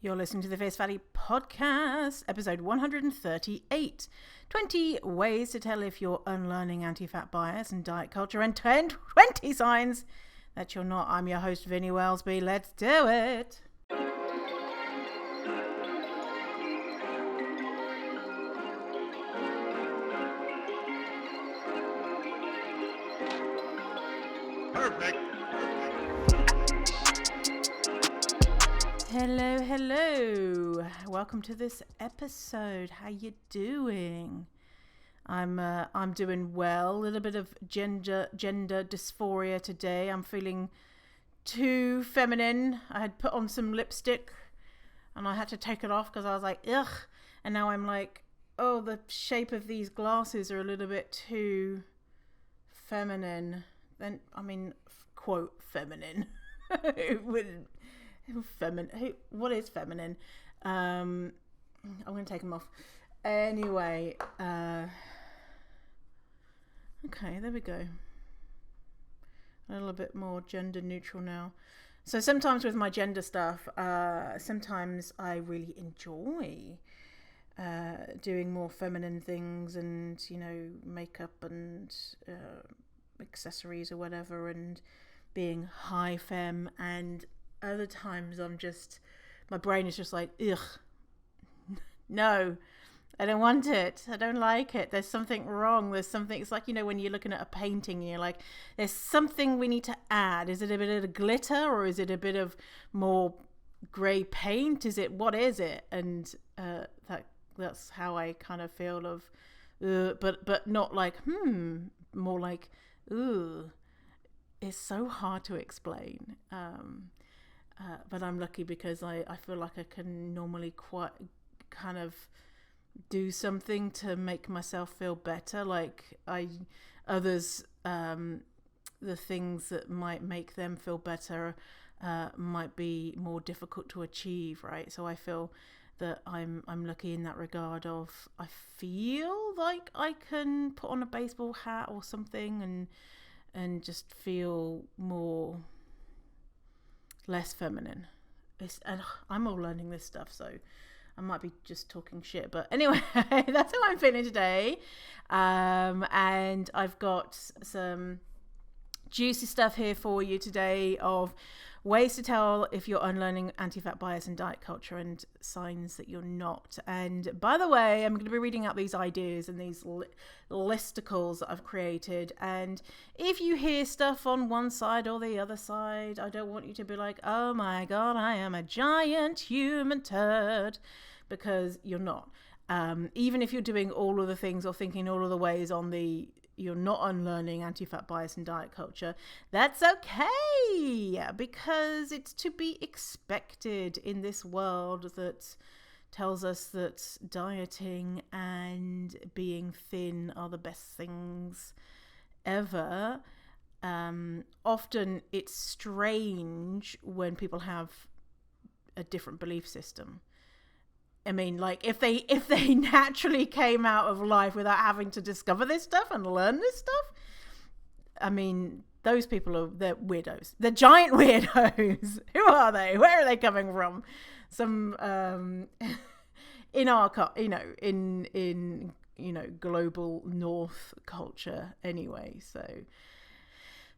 You're listening to the Face Valley Podcast, episode 138. 20 ways to tell if you're unlearning anti-fat bias and diet culture, and 20 signs that you're not. I'm your host, Vinnie Wellesby. Let's do it. Perfect. Hello. Welcome to this episode. How you doing? I'm doing well. A little bit of gender dysphoria today. I'm feeling too feminine. I had put on some lipstick and I had to take it off because I was like, ugh. And now I'm like, oh, the shape of these glasses are a little bit too feminine. Then, I mean, quote, feminine. What is feminine? I'm going to take them off. Anyway, okay, there we go. A little bit more gender neutral now. So sometimes with my gender stuff, sometimes I really enjoy doing more feminine things and, you know, makeup and accessories or whatever, and being high femme, and other times my brain is just like, ugh, no, I don't want it. I don't like it. There's something wrong. It's like, you know, when you're looking at a painting and you're like, there's something we need to add. Is it a bit of glitter, or is it a bit of more grey paint? What is it? And that's how I kind of feel of, but not like, more like, ooh, it's so hard to explain. But I'm lucky because I feel like I can normally quite kind of do something to make myself feel better. Like others, the things that might make them feel better might be more difficult to achieve, right? So I feel that I'm lucky in that regard of, I feel like I can put on a baseball hat or something and just feel less feminine. And I'm all learning this stuff, so I might be just talking shit, but anyway, that's how I'm feeling today. And I've got some juicy stuff here for you today of ways to tell if you're unlearning anti-fat bias and diet culture, and signs that you're not. And by the way, I'm going to be reading out these ideas and these listicles that I've created. And if you hear stuff on one side or the other side, I don't want you to be like, oh my God, I am a giant human turd, because you're not. Even if you're doing all of the things or thinking all of the ways on you're not unlearning anti-fat bias and diet culture, that's okay, because it's to be expected in this world that tells us that dieting and being thin are the best things ever. Often it's strange when people have a different belief system. I mean, like, if they naturally came out of life without having to discover this stuff and learn this stuff, I mean, those people they're weirdos. They're giant weirdos. Who are they? Where are they coming from? Some in our in global North culture anyway.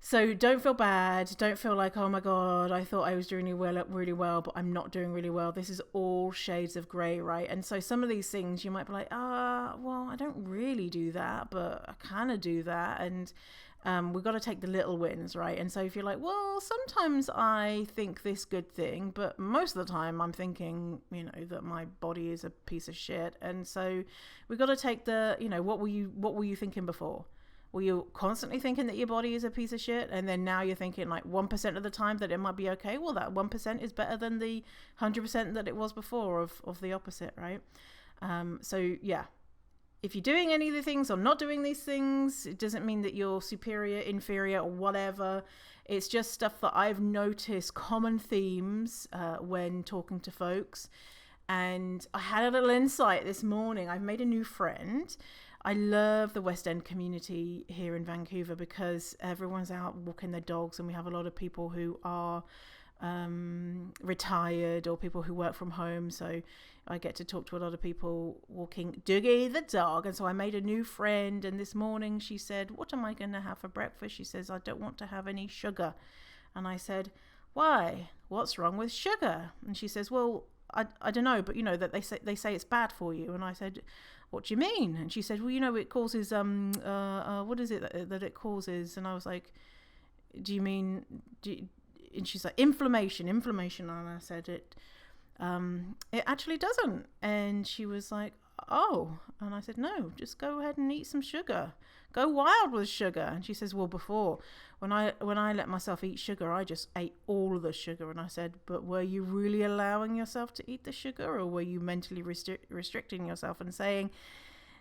So don't feel bad. Don't feel like, oh my God, I thought I was doing really well, but I'm not doing really well. This is all shades of grey, right? And so some of these things you might be like, well, I don't really do that, but I kind of do that. And we've got to take the little wins, right? And so if you're like, well, sometimes I think this good thing, but most of the time I'm thinking, you know, that my body is a piece of shit. And so we've got to take the, you know, what were you thinking before? Were you constantly thinking that your body is a piece of shit, and then now you're thinking like 1% of the time that it might be okay? Well, that 1% is better than the 100% that it was before of the opposite, right? So yeah, if you're doing any of the things or not doing these things, it doesn't mean that you're superior, inferior, or whatever. It's just stuff that I've noticed, common themes when talking to folks. And I had a little insight this morning. I've made a new friend. I love the West End community here in Vancouver because everyone's out walking their dogs, and we have a lot of people who are retired or people who work from home. So I get to talk to a lot of people walking Doogie the dog. And so I made a new friend. And this morning she said, what am I going to have for breakfast? She says, I don't want to have any sugar. And I said, why? What's wrong with sugar? And she says, well, I don't know, but you know that they say it's bad for you. And I said, what do you mean? And she said, well, you know, it causes what is it that it causes? And I was like, do you mean? And she's like, inflammation. And I said, it actually doesn't. And she was like, oh. And I said, no, just go ahead and eat some sugar. Go wild with sugar. And she says, well, before, when I let myself eat sugar, I just ate all of the sugar. And I said, but were you really allowing yourself to eat the sugar, or were you mentally restricting yourself and saying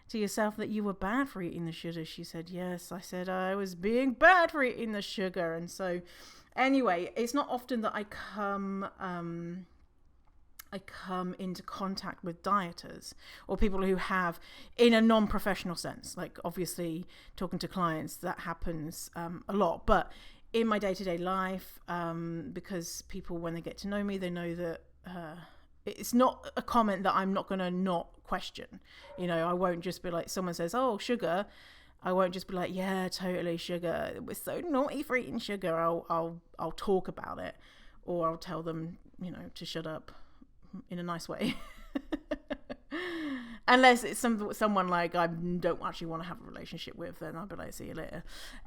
to yourself that you were bad for eating the sugar? She said, yes. I said, I was being bad for eating the sugar. And so anyway, it's not often that I come into contact with dieters or people who have, in a non-professional sense, like obviously talking to clients, that happens a lot. But in my day-to-day life, because people, when they get to know me, they know that it's not a comment that I'm not going to not question. You know, I won't just be like, someone says, oh, sugar, I won't just be like, yeah, totally, sugar, we're so naughty for eating sugar. I'll talk about it, or I'll tell them, you know, to shut up in a nice way. Unless it's someone like I don't actually want to have a relationship with, then I'll be like, see you later.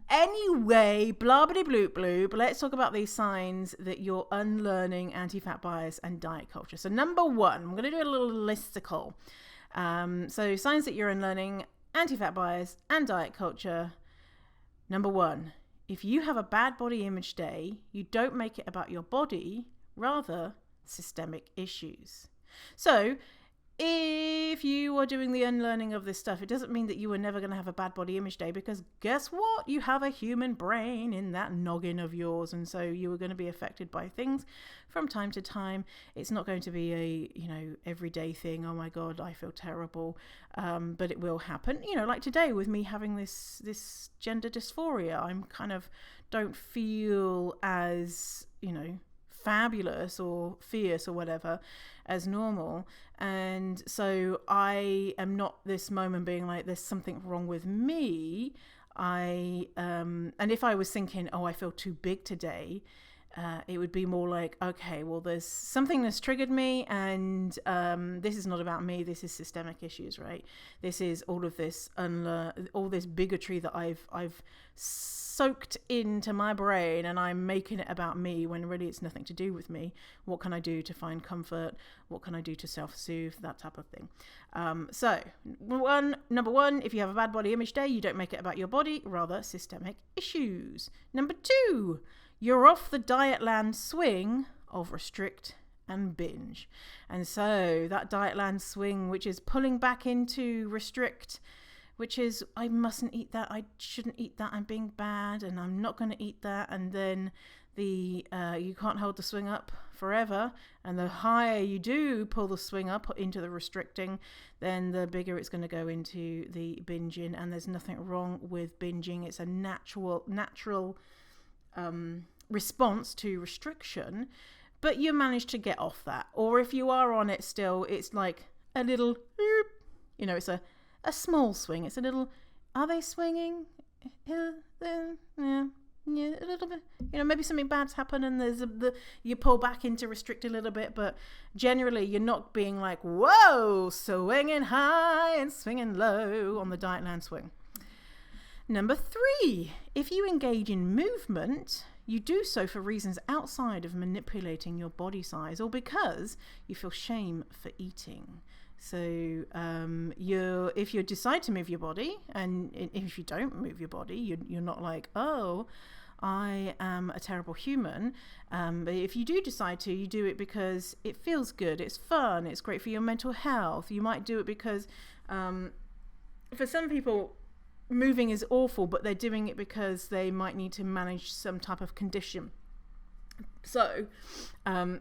Anyway, blah blah bloop bloop. Let's talk about these signs that you're unlearning anti-fat bias and diet culture. So number one, I'm going to do a little listicle. So signs that you're unlearning anti-fat bias and diet culture. Number one, if you have a bad body image day, you don't make it about your body, rather systemic issues. So if you are doing the unlearning of this stuff, it doesn't mean that you are never going to have a bad body image day, because guess what? You have a human brain in that noggin of yours, and so you are going to be affected by things from time to time. It's not going to be a, you know, everyday thing. Oh my God, I feel terrible. But it will happen. You know, like today with me having this gender dysphoria, I'm kind of don't feel as, you know, fabulous or fierce or whatever as normal. And so I am not this moment being like, there's something wrong with me. And if I was thinking, oh, I feel too big today, it would be more like, okay, well, there's something that's triggered me, and this is not about me. This is systemic issues, right? This is all of this all this bigotry that I've soaked into my brain, and I'm making it about me when really it's nothing to do with me. What can I do to find comfort? What can I do to self-soothe? That type of thing. So number one, if you have a bad body image day, you don't make it about your body, rather systemic issues. Number two, you're off the Dietland swing of restrict and binge. And so that Dietland swing, which is pulling back into restrict, which is, I mustn't eat that, I shouldn't eat that, I'm being bad, and I'm not going to eat that. And then you can't hold the swing up forever. And the higher you do pull the swing up into the restricting, then the bigger it's going to go into the binging. And there's nothing wrong with binging. It's a natural response to restriction, but you manage to get off that. Or if you are on it still, it's like a little, you know, it's a small swing. It's a little, are they swinging? Yeah, a little bit. You know, maybe something bad's happened and there's you pull back into restrict a little bit, but generally you're not being like, whoa, swinging high and swinging low on the Dietland swing. Number three, if you engage in movement, you do so for reasons outside of manipulating your body size or because you feel shame for eating. So if you decide to move your body, and if you don't move your body, you're not like, oh, I am a terrible human. But if you do decide to, you do it because it feels good, it's fun, it's great for your mental health. You might do it because for some people, moving is awful, but they're doing it because they might need to manage some type of condition. So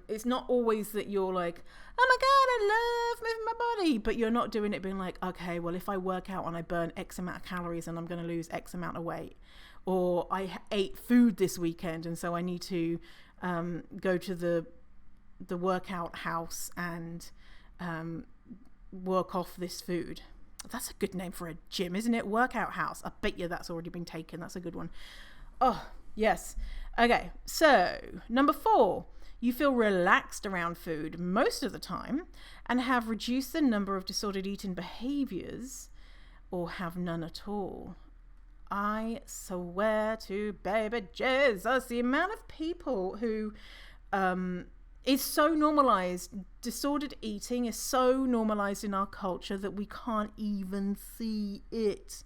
it's not always that you're like, oh my God, I love moving my body, but you're not doing it being like, okay, well, if I work out and I burn X amount of calories and I'm going to lose X amount of weight, or I ate food this weekend and so I need to go to the workout house and work off this food. That's a good name for a gym, isn't it? Workout house. I bet you that's already been taken. That's a good one. Oh, yes. Okay, so number 4, you feel relaxed around food most of the time and have reduced the number of disordered eating behaviors or have none at all. I swear to baby Jesus, the amount of people who is so normalized. Disordered eating is so normalized in our culture that we can't even see it.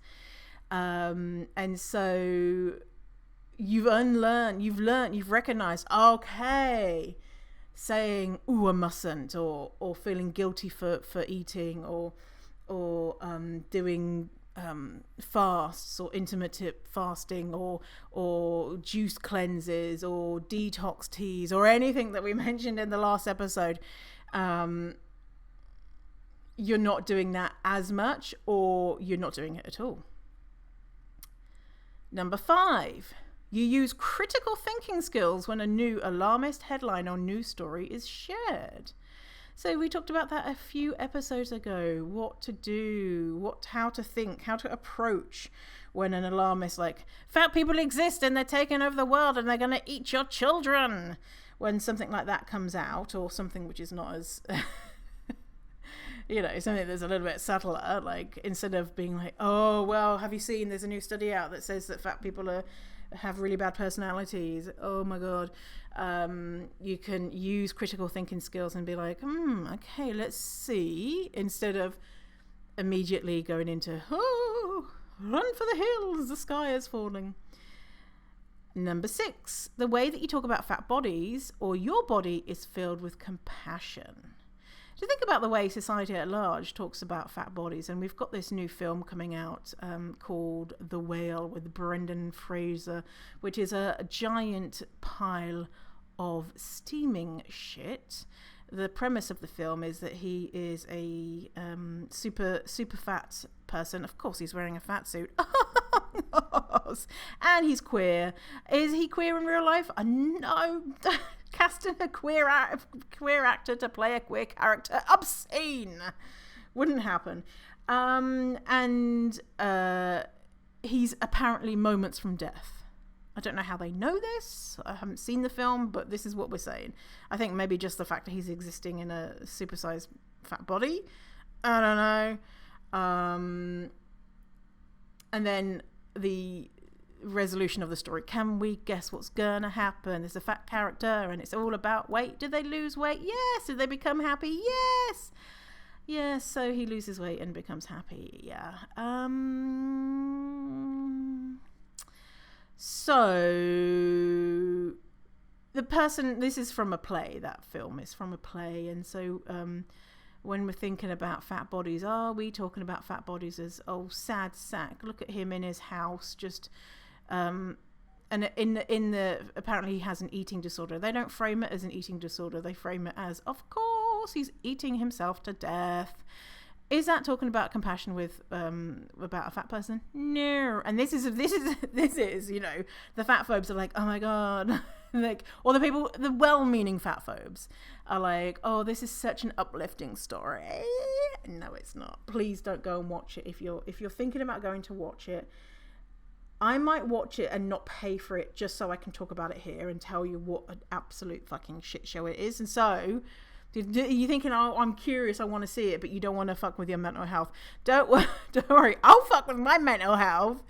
And so you've recognized, okay, saying, ooh, I mustn't, or feeling guilty for eating, or doing fasts or intermittent fasting or juice cleanses or detox teas or anything that we mentioned in the last episode. You're not doing that as much, or you're not doing it at all. Number 5, you use critical thinking skills when a new alarmist headline or news story is shared. So we talked about that a few episodes ago. What to do, how to think, how to approach when an alarm is like, fat people exist and they're taking over the world and they're going to eat your children. When something like that comes out, or something which is not as, something that's a little bit subtler, like instead of being like, oh, well, have you seen, there's a new study out that says that fat people have really bad personalities. Oh my God. You can use critical thinking skills and be like, okay, let's see, instead of immediately going into, oh, run for the hills, the sky is falling. Number 6, the way that you talk about fat bodies or your body is filled with compassion. So think about the way society at large talks about fat bodies, and we've got this new film coming out called The Whale with Brendan Fraser, which is a giant pile of steaming shit. The premise of the film is that he is a super fat person. Of course, he's wearing a fat suit. And he's queer. Is he queer in real life? No. Casting a queer actor to play a queer character, obscene. Wouldn't happen. And he's apparently moments from death. I don't know how they know this. I haven't seen the film, but this is what we're saying. I think maybe just the fact that he's existing in a supersized fat body. I don't know. And then the resolution of the story. Can we guess what's gonna happen? There's a fat character and it's all about weight. Did they lose weight? Yes. Did they become happy? Yes. Yes. So he loses weight and becomes happy. Yeah. So the person, this is from a play, that film is from a play. And so when we're thinking about fat bodies, are we talking about fat bodies as, oh, sad sack, look at him in his house, just and in the apparently he has an eating disorder. They don't frame it as an eating disorder, they frame it as, of course, he's eating himself to death. Is that talking about compassion with about a fat person? No. And this is the fat phobes are like, oh my God. Like, or the well-meaning fat phobes are like, oh, this is such an uplifting story. No, it's not. Please don't go and watch it. If you're thinking about going to watch it, I might watch it and not pay for it just so I can talk about it here and tell you what an absolute fucking shit show it is. And so you're thinking, oh, I'm curious, I want to see it, but you don't want to fuck with your mental health. Don't worry, I'll fuck with my mental health.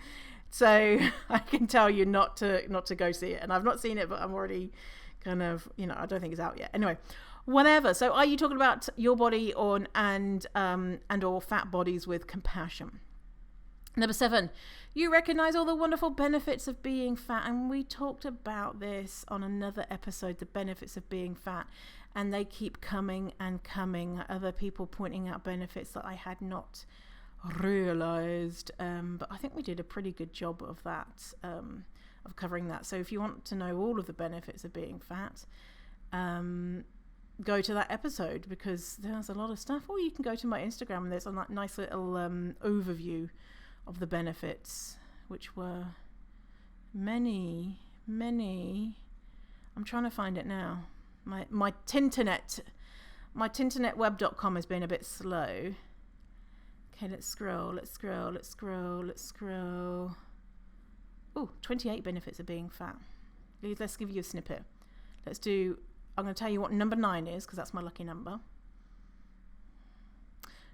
So I can tell you not to go see it. And I've not seen it, but I'm already kind of, I don't think it's out yet. Anyway, whatever. So are you talking about your body and or fat bodies with compassion? Number 7, you recognize all the wonderful benefits of being fat. And we talked about this on another episode, the benefits of being fat. And they keep coming and coming. Other people pointing out benefits that I had not realized. But I think we did a pretty good job of that, of covering that. So if you want to know all of the benefits of being fat, go to that episode because there's a lot of stuff. Or you can go to my Instagram and there's a nice little overview of the benefits, which were many, many. I'm trying to find it now. My tinternet web.com has been a bit slow. Okay, let's scroll. Oh, 28 benefits of being fat. Let's give you a snippet. I'm going to tell you what number 9 is, because that's my lucky number.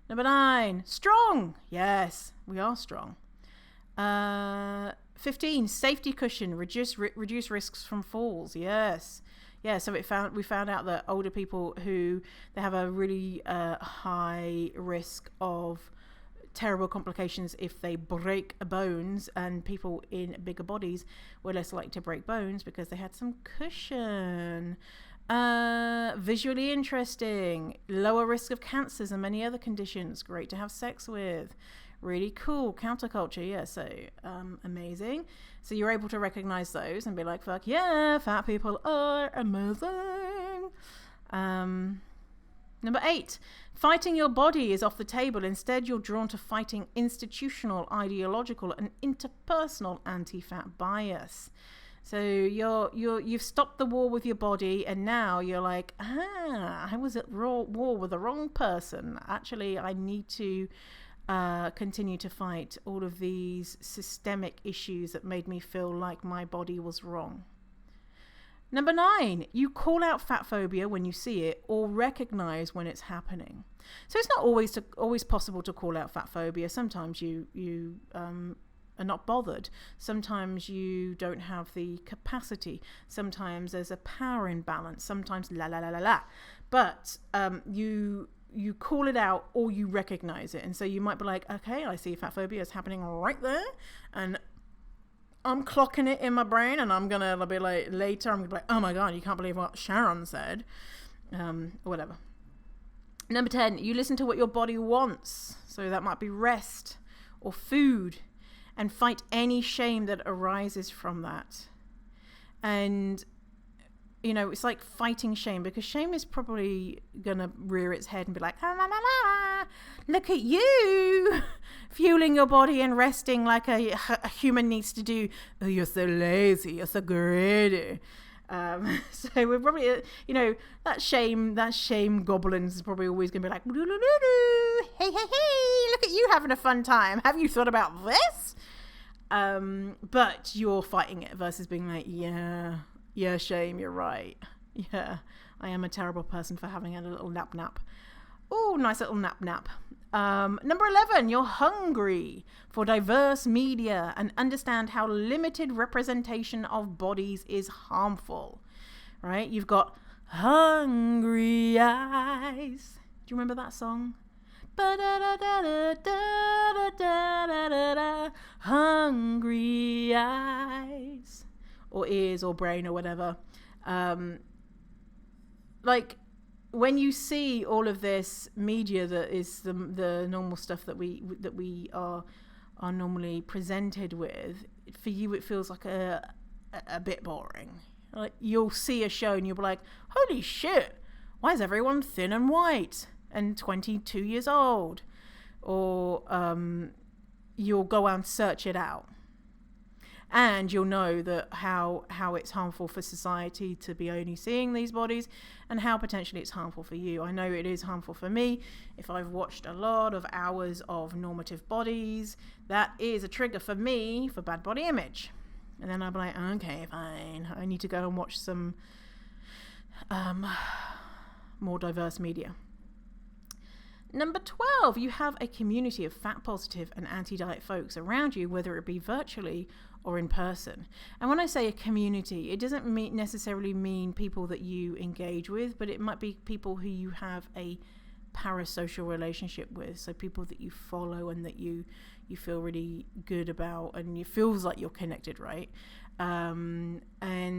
Number 9, strong. Yes, we are strong. 15, safety cushion, reduce risks from falls. Yes. Yeah, so we found out that older people who they have a really high risk of terrible complications if they break bones, and people in bigger bodies were less likely to break bones because they had some cushion. Visually interesting, lower risk of cancers and many other conditions, great to have sex with, really cool, counterculture. Yeah, so amazing. So you're able to recognize those and be like, fuck yeah, fat people are amazing. Number 8, fighting your body is off the table. Instead, you're drawn to fighting institutional, ideological, and interpersonal anti-fat bias. So you've stopped the war with your body, and now you're like, I was at war with the wrong person. Actually, I need to continue to fight all of these systemic issues that made me feel like my body was wrong. Number 9, you call out fat phobia when you see it or recognize when it's happening. So it's not always possible to call out fat phobia. Sometimes you are not bothered. Sometimes you don't have the capacity. Sometimes there's a power imbalance. Sometimes la. But you call it out or you recognize it. And so you might be like, okay, I see fat phobia is happening right there, and I'm clocking it in my brain, and I'm going to be like, later, I'm going to be like, oh my God, you can't believe what Sharon said. Whatever. Number 10, you listen to what your body wants. So that might be rest or food, and fight any shame that arises from that. And, you know, it's like fighting shame, because shame is probably going to rear its head and be like, ah, la, la, la, look at you, fueling your body and resting like a human needs to do. Oh, you're so lazy, you're so greedy. So we're probably, you know, that shame goblins is probably always going to be like, hey, look at you having a fun time. Have you thought about this? But you're fighting it versus being like, yeah, shame, you're right. Yeah, I am a terrible person for having a little nap. Oh, nice little nap. Number 11, you're hungry for diverse media and understand how limited representation of bodies is harmful, right? You've got hungry eyes. Do you remember that song? Hungry eyes, or ears, or brain, or whatever. Like, when you see all of this media that is the normal stuff that we are normally presented with, for you it feels like a bit boring. Like, you'll see a show and you'll be like, holy shit, why is everyone thin and white and 22 years old? Or you'll go and search it out, and you'll know that how it's harmful for society to be only seeing these bodies, and how potentially it's harmful for you. I know it is harmful for me. If I've watched a lot of hours of normative bodies, that is a trigger for me for bad body image. And then I'll be like, okay, fine, I need to go and watch some more diverse media. Number 12, you have a community of fat positive and anti-diet folks around you, whether it be virtually or in person. And when I say a community, it doesn't necessarily mean people that you engage with, but it might be people who you have a parasocial relationship with. So people that you follow and that you feel really good about, and it feels like you're connected, right? And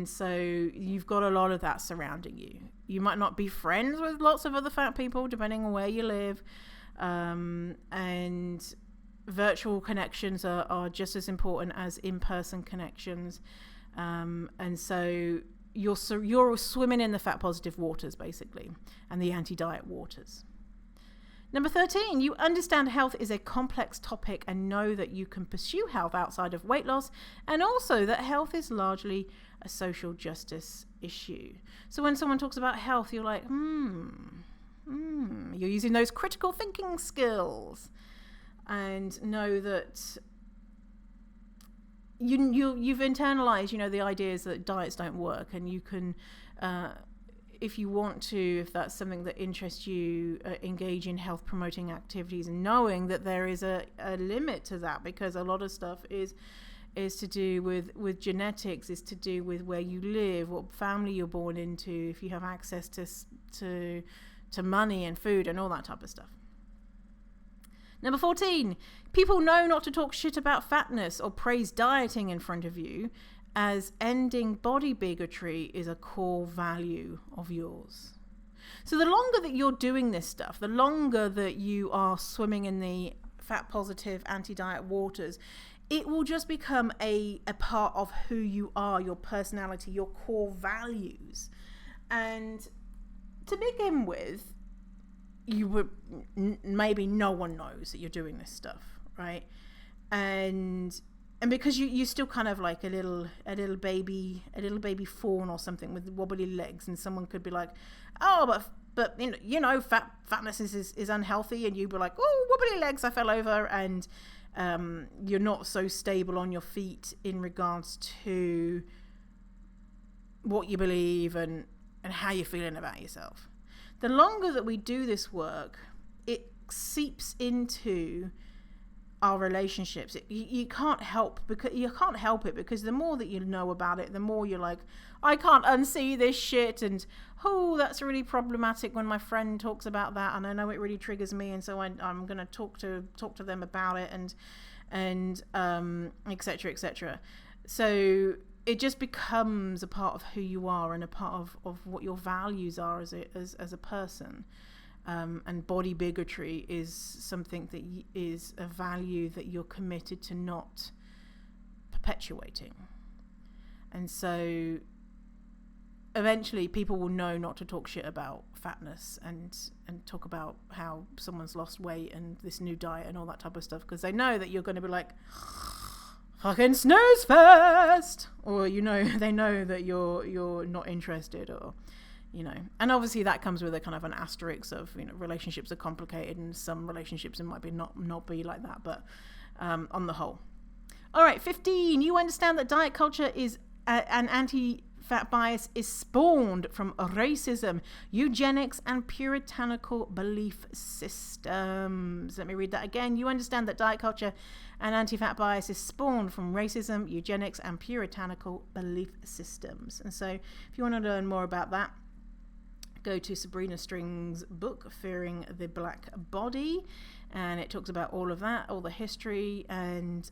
so you've got a lot of that surrounding you. You might not be friends with lots of other fat people, depending on where you live. And virtual connections are just as important as in-person connections. And so you're swimming in the fat positive waters, basically, and the anti-diet waters. Number 13, you understand health is a complex topic and know that you can pursue health outside of weight loss, and also that health is largely a social justice issue. So when someone talks about health, you're like, you're using those critical thinking skills, and know that you've internalized, the ideas that diets don't work, and you can, if you want to, if that's something that interests you, engage in health promoting activities, and knowing that there is a limit to that, because a lot of stuff is to do with genetics, is to do with where you live, what family you're born into, if you have access to money and food and all that type of stuff. Number 14, people know not to talk shit about fatness or praise dieting in front of you, as ending body bigotry is a core value of yours. So the longer that you're doing this stuff, the longer that you are swimming in the fat positive anti-diet waters, it will just become a part of who you are, your personality, your core values. And to begin with, you would maybe no one knows that you're doing this stuff, right? And because you still kind of like a little baby fawn or something with wobbly legs, and someone could be like, oh, but fatness is unhealthy, and you'd be like, oh, wobbly legs, I fell over, and you're not so stable on your feet in regards to what you believe and how you're feeling about yourself. The longer that we do this work, it seeps into our relationships. You can't help it, because the more that you know about it, the more you're like, I can't unsee this shit, and that's really problematic when my friend talks about that, and I know it really triggers me, and so I'm going to talk to them about it, and etc. etc. So it just becomes a part of who you are, and a part of what your values are as a person. And body bigotry is something that is a value that you're committed to not perpetuating. And so eventually people will know not to talk shit about fatness and talk about how someone's lost weight and this new diet and all that type of stuff, because they know that you're going to be like, fucking snooze fest, or they know that you're not interested, or and obviously that comes with a kind of an asterisk of relationships are complicated, and some relationships it might be not be like that, but on the whole. All right, 15, you understand that diet culture is an anti-fat bias is spawned from racism, eugenics, and puritanical belief systems. Let me read that again. You understand that diet culture and anti-fat bias is spawned from racism, eugenics, and puritanical belief systems. And so if you want to learn more about that, go to Sabrina String's book, Fearing the Black Body, and it talks about all of that, all the history, and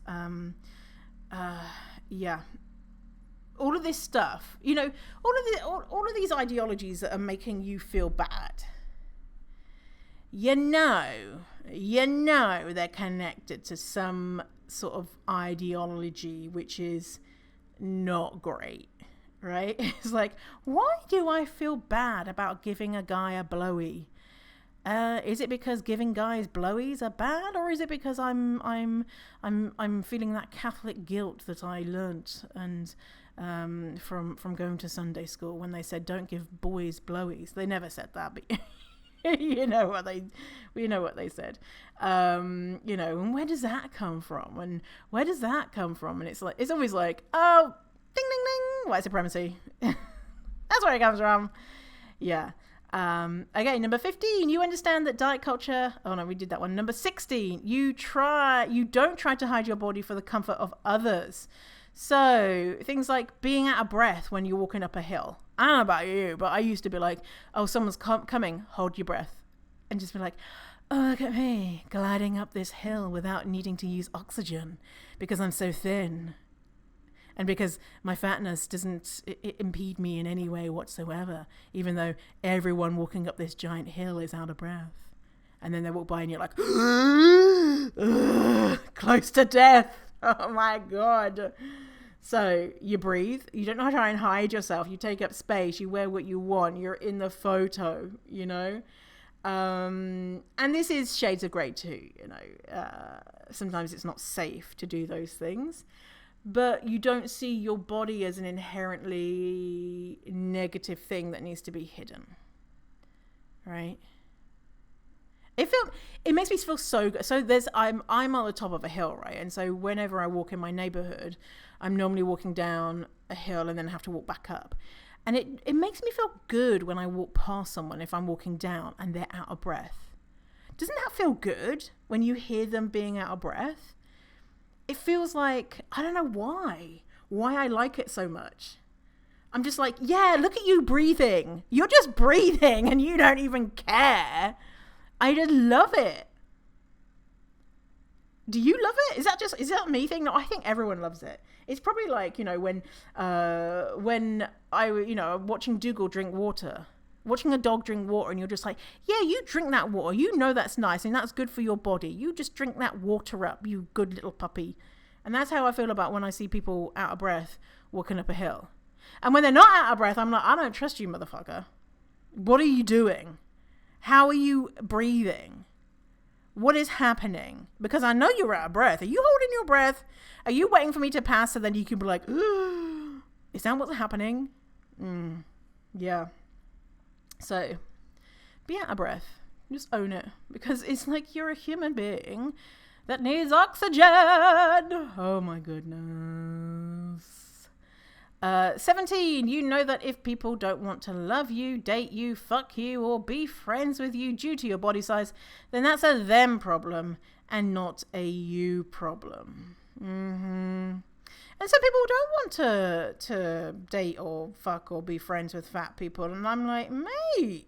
all of this stuff. All of these ideologies that are making you feel bad. They're connected to some sort of ideology which is not great. Right? It's like, why do I feel bad about giving a guy a blowy? Is it because giving guys blowies are bad, or is it because I'm feeling that Catholic guilt that I learnt and from going to Sunday school when they said don't give boys blowies? They never said that, but you know what they said. And where does that come from? And where does that come from? And it's always like, oh, ding ding ding, white supremacy. That's where it comes from. Yeah. Okay, number 15, you understand that diet culture. Oh no, we did that one. Number 16, you don't try to hide your body for the comfort of others. So things like being out of breath when you're walking up a hill. I don't know about you, but I used to be like, oh, someone's coming, hold your breath, and just be like, oh, look at me gliding up this hill without needing to use oxygen because I'm so thin. And because my fatness doesn't impede me in any way whatsoever, even though everyone walking up this giant hill is out of breath. And then they walk by and you're like, close to death. Oh my God. So you breathe. You don't try and hide yourself. You take up space. You wear what you want. You're in the photo, And this is shades of grey too, sometimes it's not safe to do those things, but you don't see your body as an inherently negative thing that needs to be hidden, right? It makes me feel so good. So I'm on the top of a hill, right? And so whenever I walk in my neighborhood, I'm normally walking down a hill and then have to walk back up. And it makes me feel good when I walk past someone, if I'm walking down and they're out of breath. Doesn't that feel good when you hear them being out of breath? It feels like, I don't know why I like it so much. I'm just like, yeah, look at you breathing. You're just breathing and you don't even care. I just love it. Do you love it? Is that me thing? No, I think everyone loves it. It's probably like, when I'm watching Dougal drink water, watching a dog drink water, and you're just like, yeah, you drink that water. You know that's nice and that's good for your body. You just drink that water up, you good little puppy. And that's how I feel about when I see people out of breath walking up a hill. And when they're not out of breath, I'm like, I don't trust you, motherfucker. What are you doing? How are you breathing? What is happening? Because I know you're out of breath. Are you holding your breath? Are you waiting for me to pass so then you can be like, ooh, is that what's happening? Yeah. So, be out of breath. Just own it. Because it's like you're a human being that needs oxygen. Oh my goodness. 17, you know that if people don't want to love you, date you, fuck you, or be friends with you due to your body size, then that's a them problem and not a you problem. And some people don't want to date or fuck or be friends with fat people. And I'm like, mate,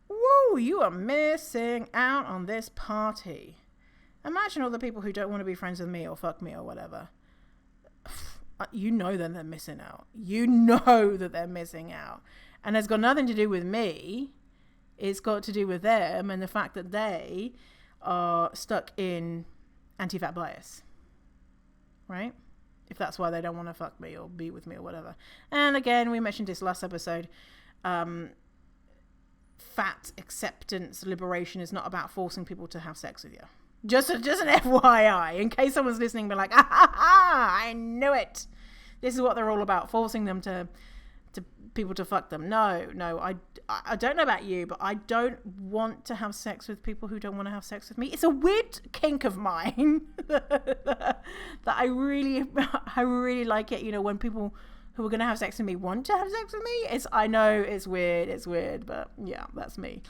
whoa, you are missing out on this party. Imagine all the people who don't want to be friends with me or fuck me or whatever. You know that they're missing out. You know that they're missing out. And it's got nothing to do with me. It's got to do with them and the fact that they are stuck in anti-fat bias. Right? If that's why they don't want to fuck me or be with me or whatever. And again, we mentioned this last episode. Fat acceptance liberation is not about forcing people to have sex with you. Just an FYI, in case someone's listening and be like, I knew it. This is what they're all about, forcing them to people to fuck them. No, I don't know about you, but I don't want to have sex with people who don't want to have sex with me. It's a weird kink of mine that I really like it. When people who are going to have sex with me want to have sex with me. I know it's weird, but yeah, that's me.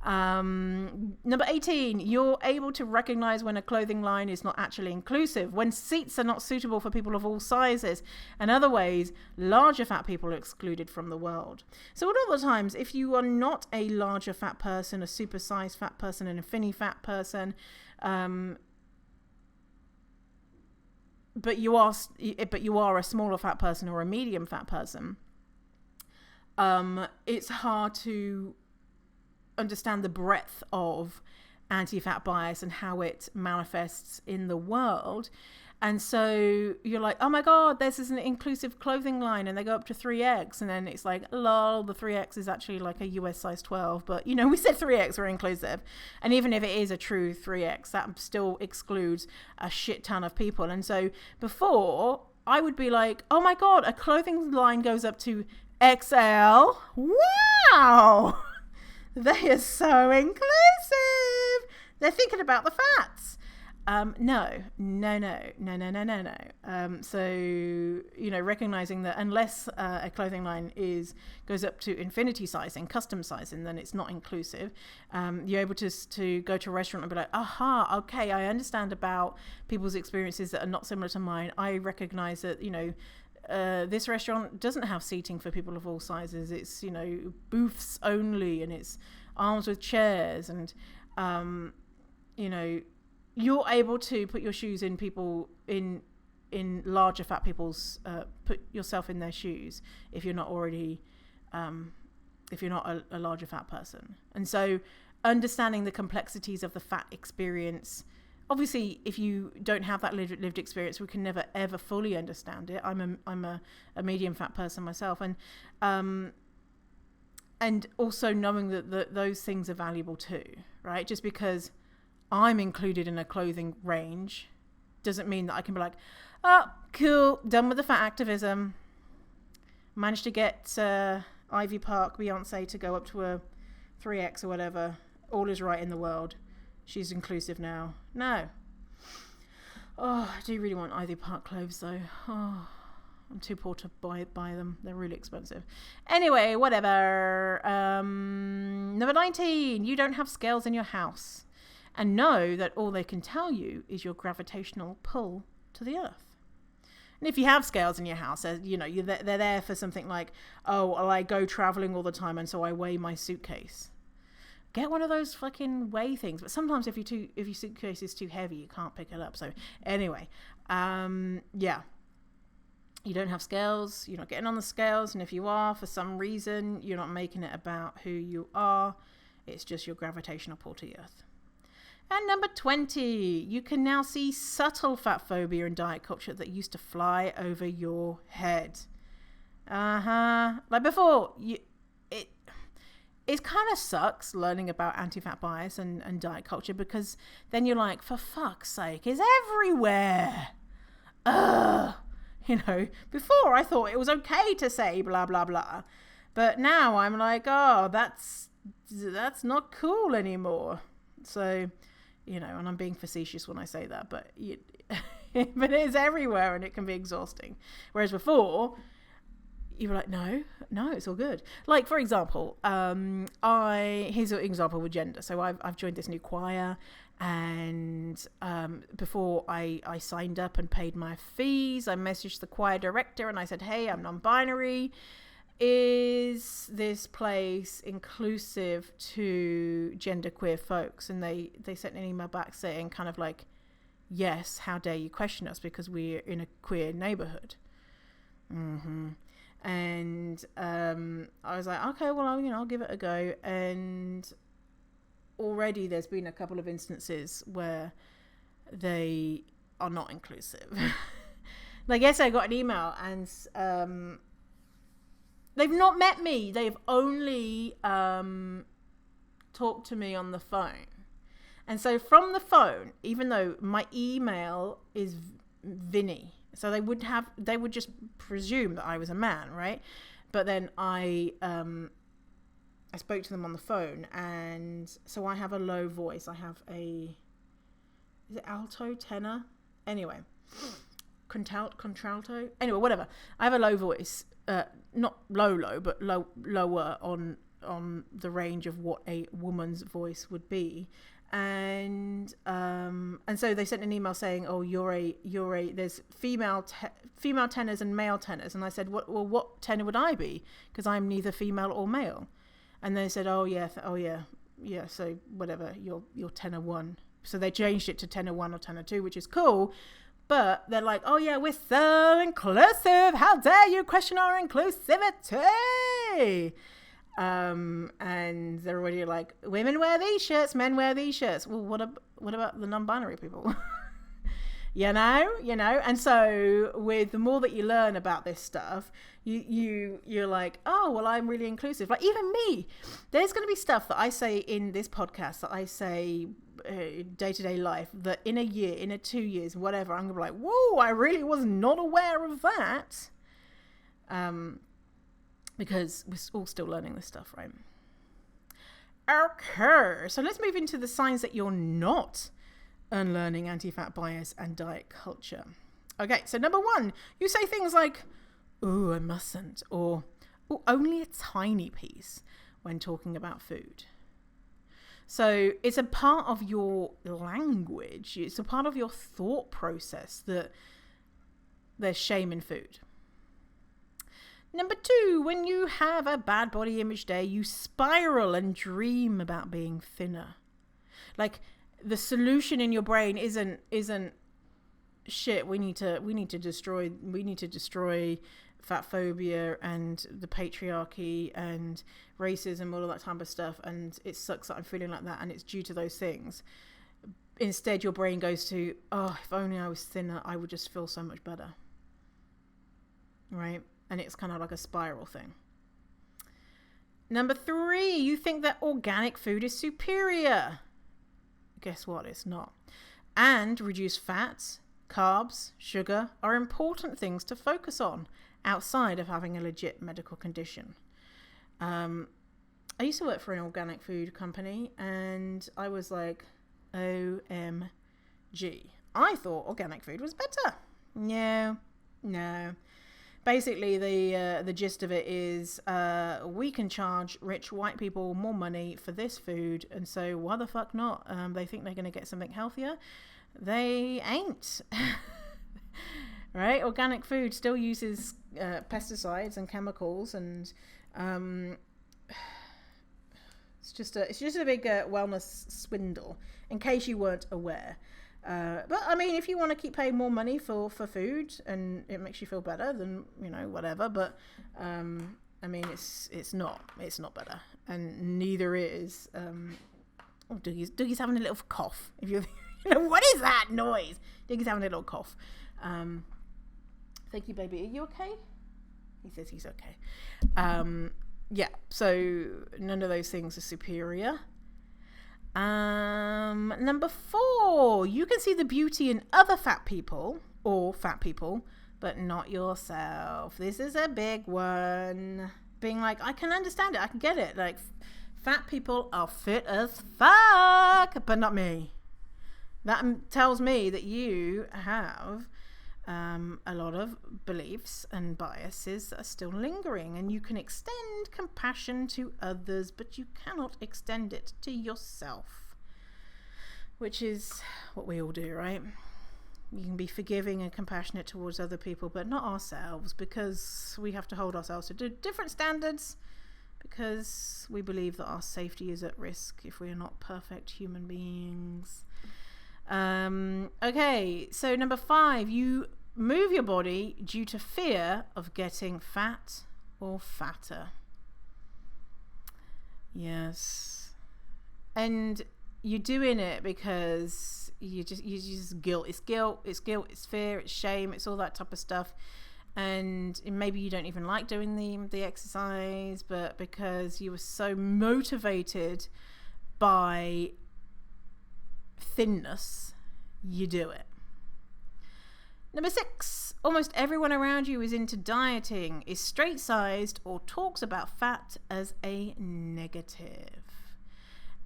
Number 18, you're able to recognize when a clothing line is not actually inclusive, when seats are not suitable for people of all sizes, and other ways larger fat people are excluded from the world. So a lot of the times, if you are not a larger fat person, a supersized fat person, an infinity fat person, but you are a smaller fat person or a medium fat person, it's hard to understand the breadth of anti-fat bias and how it manifests in the world. And so you're like, oh my God, this is an inclusive clothing line, and they go up to 3X, and then it's like, lol, the 3X is actually like a US size 12, but we said 3X were inclusive, and even if it is a true 3X, that still excludes a shit ton of people. And so before, I would be like, oh my God, a clothing line goes up to XL. Wow. They are so inclusive. They're thinking about the fats. No. So, recognizing that unless a clothing line goes up to infinity sizing, custom sizing, then it's not inclusive. You're able to go to a restaurant and be like, aha, okay, I understand about people's experiences that are not similar to mine. I recognize that, this restaurant doesn't have seating for people of all sizes. It's, booths only, and it's arms with chairs, and, you're able to put your shoes in people in larger fat people's, put yourself in their shoes if you're not already, if you're not a larger fat person. And so understanding the complexities of the fat experience. Obviously, if you don't have that lived experience, we can never ever fully understand it. I'm a medium fat person myself, and and also knowing that those things are valuable too, right? Just because I'm included in a clothing range doesn't mean that I can be like, oh, cool, done with the fat activism. Managed to get Ivy Park Beyonce to go up to a 3X or whatever. All is right in the world. She's inclusive now. No. Oh, I do really want Ivy Park clothes though. Oh, I'm too poor to buy them. They're really expensive. Anyway, whatever. Number 19. You don't have scales in your house. And know that all they can tell you is your gravitational pull to the earth. And if you have scales in your house, you know, they're there for something like, oh, well, I go traveling all the time and so I weigh my suitcase. Get one of those fucking weigh things. But sometimes if your suitcase is too heavy, you can't pick it up. So anyway, yeah. You don't have scales. You're not getting on the scales. And if you are, for some reason, you're not making it about who you are. It's just your gravitational pull to the earth. And number 20, you can now see subtle fat phobia in diet culture that used to fly over your head. Like before, it kind of sucks learning about anti-fat bias and diet culture, because then you're like, for fuck's sake, it's everywhere. You know, before I thought it was okay to say blah, blah, blah. But now I'm like, oh, that's not cool anymore. So, you know, and I'm being facetious when I say that, but but it is everywhere and it can be exhausting. Whereas before, you were like, no, it's all good. Like, for example, here's an example with gender. So I've joined this new choir, and before I signed up and paid my fees, I messaged the choir director and I said, hey, I'm non-binary. Is this place inclusive to genderqueer folks? And they sent an email back saying kind of like, yes, how dare you question us, because we're in a queer neighborhood. And I was like, okay, well, I'll give it a go. And already there's been a couple of instances where they are not inclusive. Like, yes, I got an email and they've not met me. They've only talked to me on the phone. And so from the phone, even though my email is Vinny, so they would just presume that I was a man, right? But then I spoke to them on the phone, and so I have a low voice. I have is it alto, tenor? Anyway, contralto? Anyway, whatever. I have a low voice. Not low, but lower on the range of what a woman's voice would be, and so they sent an email saying, oh, there's female tenors and male tenors, and I said, what tenor would I be, because I'm neither female or male, and they said, oh yeah, so whatever, you're tenor 1. So they changed it to tenor 1 or tenor 2, which is cool. But they're like, oh yeah, we're so inclusive. How dare you question our inclusivity? And they're already like, women wear these shirts, men wear these shirts. Well, what about the non-binary people? you know. And so with the more that you learn about this stuff, you're like, oh, well, I'm really inclusive. Like, even me, there's going to be stuff that I say in this podcast that I say day-to-day life that in a year, in 2 years, whatever, I'm gonna be like, whoa, I really was not aware of that, because we're all still learning this stuff, right? Okay, so let's move into the signs that you're not unlearning anti-fat bias and diet culture. Okay, so number 1, you say things like, ooh, I mustn't, or ooh, only a tiny piece when talking about food. So it's a part of your language. It's a part of your thought process that there's shame in food. Number 2, when you have a bad body image day, you spiral and dream about being thinner. Like, the solution in your brain isn't shit. We need to destroy fat phobia and the patriarchy and racism, all of that type of stuff, and it sucks that I'm feeling like that and it's due to those things. Instead, your brain goes to, oh, if only I was thinner, I would just feel so much better, right? And it's kind of like a spiral thing. Number 3, you think that organic food is superior. Guess what? It's not. And reduced fats, carbs, sugar are important things to focus on outside of having a legit medical condition. I used to work for an organic food company and I was like, OMG. I thought organic food was better. No. Basically, the gist of it is we can charge rich white people more money for this food, and so why the fuck not? They think they're going to get something healthier. They ain't. Right? Organic food still uses pesticides and chemicals, and it's just a big wellness swindle, in case you weren't aware. But I mean, if you want to keep paying more money for food and it makes you feel better, then whatever. But I mean, it's not better, and neither is Doogie's having a little cough. If you what is that noise? Doogie's having a little cough. Thank you, baby. Are you okay? He says he's okay. Yeah. So none of those things are superior. Number 4, you can see the beauty in other fat people, but not yourself. This is a big one. Being like, I can understand it, I can get it. Like, fat people are fit as fuck, but not me. That tells me that you have a lot of beliefs and biases that are still lingering, and you can extend compassion to others, but you cannot extend it to yourself, which is what we all do, right? You can be forgiving and compassionate towards other people, but not ourselves, because we have to hold ourselves to different standards, because we believe that our safety is at risk if we are not perfect human beings. Okay, so number 5, you move your body due to fear of getting fat or fatter. Yes. And you're doing it because you just guilt. It's guilt, it's fear, it's shame, it's all that type of stuff. And maybe you don't even like doing the exercise, but because you were so motivated by thinness, you do it. Number 6, almost everyone around you is into dieting, is straight-sized, or talks about fat as a negative.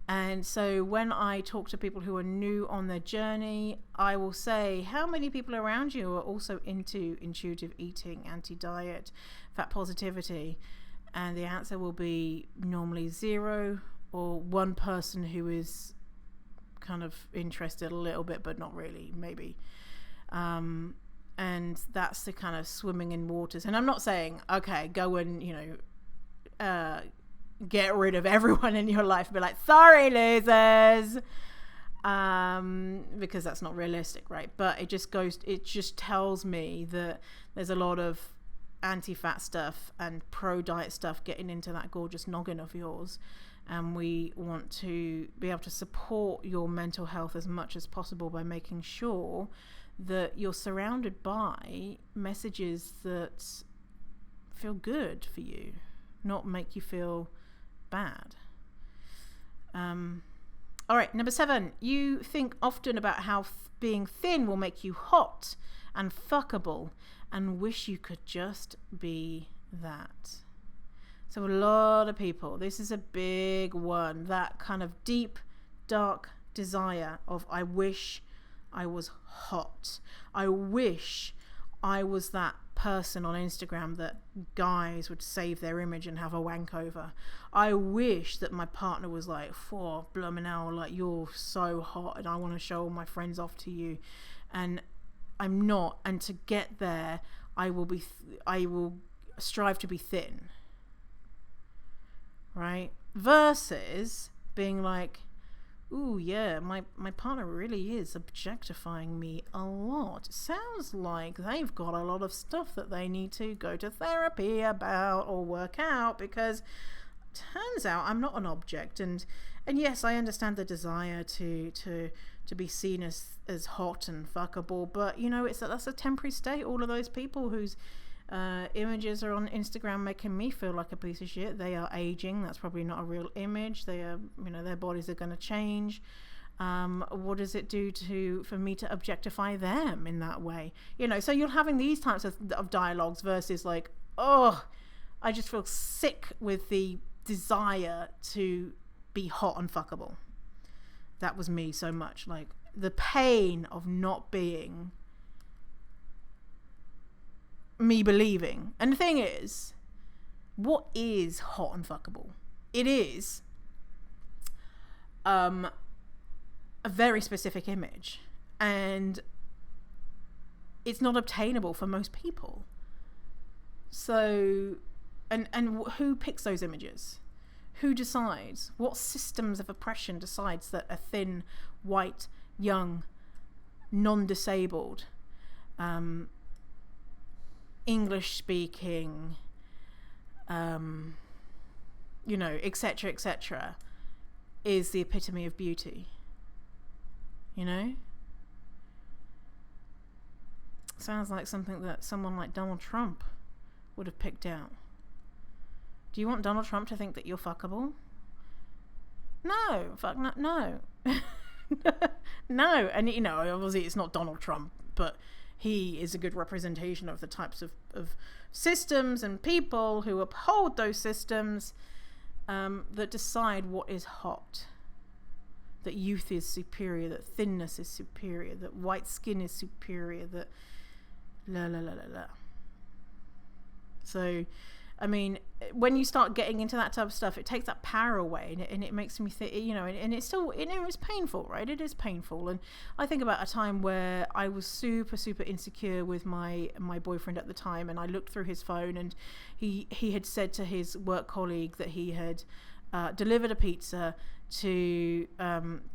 And so when I talk to people who are new on their journey, I will say, how many people around you are also into intuitive eating, anti-diet, fat positivity? And the answer will be normally 0, or one person who is kind of interested a little bit, but not really, maybe. And that's the kind of swimming in waters. And I'm not saying, okay, go and, get rid of everyone in your life and be like, sorry, losers. Because that's not realistic, right? But it just tells me that there's a lot of anti-fat stuff and pro-diet stuff getting into that gorgeous noggin of yours. And we want to be able to support your mental health as much as possible by making sure that you're surrounded by messages that feel good for you, not make you feel bad. All right, number 7, you think often about how being thin will make you hot and fuckable and wish you could just be that. So a lot of people, this is a big one, that kind of deep, dark desire of, I wish I was hot. I wish I was that person on Instagram that guys would save their image and have a wank over. I wish that my partner was like, for blooming hell, like, you're so hot and I want to show all my friends off to you. And I'm not. And to get there, I will strive to be thin. Right? Versus being like, ooh, yeah, my partner really is objectifying me a lot. It sounds like they've got a lot of stuff that they need to go to therapy about or work out, because turns out I'm not an object. And yes, I understand the desire to be seen as hot and fuckable, but that's a temporary state. All of those people whose Images are on Instagram making me feel like a piece of shit. They are aging. That's probably not a real image. They are, their bodies are going to change. What does it do for me to objectify them in that way? So you're having these types of dialogues versus like, oh, I just feel sick with the desire to be hot and fuckable. That was me so much. Like the pain of not being me believing. And the thing is, what is hot and fuckable? It is a very specific image, and it's not obtainable for most people. So and who picks those images? Who decides? What systems of oppression decides that a thin, white, young, non-disabled, English speaking, etc., etc., is the epitome of beauty? Sounds like something that someone like Donald Trump would have picked out. Do you want Donald Trump to think that you're fuckable? No, fuck no. No, and obviously it's not Donald Trump, but he is a good representation of the types of systems and people who uphold those systems, that decide what is hot. That youth is superior, that thinness is superior, that white skin is superior, that la la la la la. So, I mean, when you start getting into that type of stuff, it takes that power away, and it makes me think, and it's still, it's painful, right? It is painful. And I think about a time where I was super, super insecure with my boyfriend at the time, and I looked through his phone, and he had said to his work colleague that he had delivered a pizza to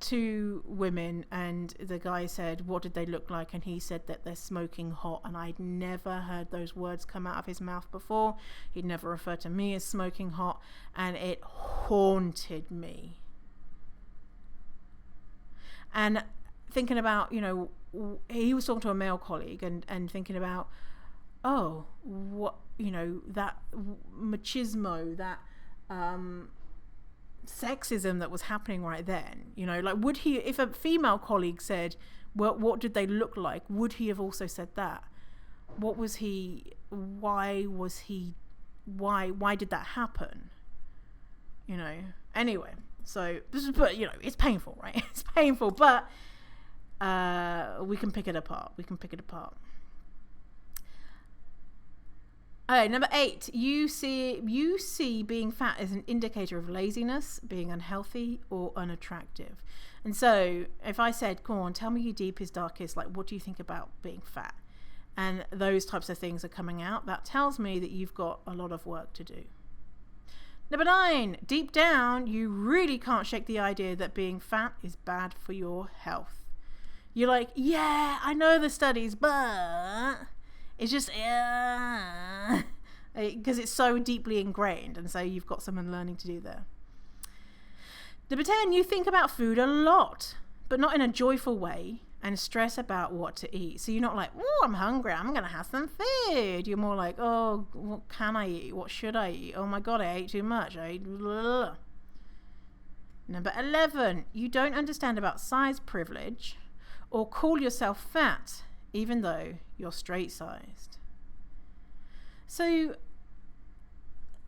two women, and the guy said, what did they look like? And he said that they're smoking hot. And I'd never heard those words come out of his mouth before. He'd never referred to me as smoking hot, and it haunted me. And thinking about, he was talking to a male colleague, and thinking about, oh, what, that machismo, that sexism that was happening right then. Like, would he, if a female colleague said, well, what did they look like, would he have also said that? What was he, why did that happen? Anyway, so this is, but it's painful, right? It's painful, but we can pick it apart. Okay, number 8, you see being fat as an indicator of laziness, being unhealthy, or unattractive. And so if I said, go on, tell me your deepest, darkest, like, what do you think about being fat? And those types of things are coming out, that tells me that you've got a lot of work to do. Number 9, deep down, you really can't shake the idea that being fat is bad for your health. You're like, yeah, I know the studies, but it's just, because it's so deeply ingrained, and so you've got some unlearning to do there. Number 10, you think about food a lot, but not in a joyful way, and stress about what to eat. So you're not like, oh, I'm hungry, I'm going to have some food. You're more like, oh, what can I eat? What should I eat? Oh my God, I ate too much. Number 11, you don't understand about size privilege or call yourself fat, even though you're straight-sized. So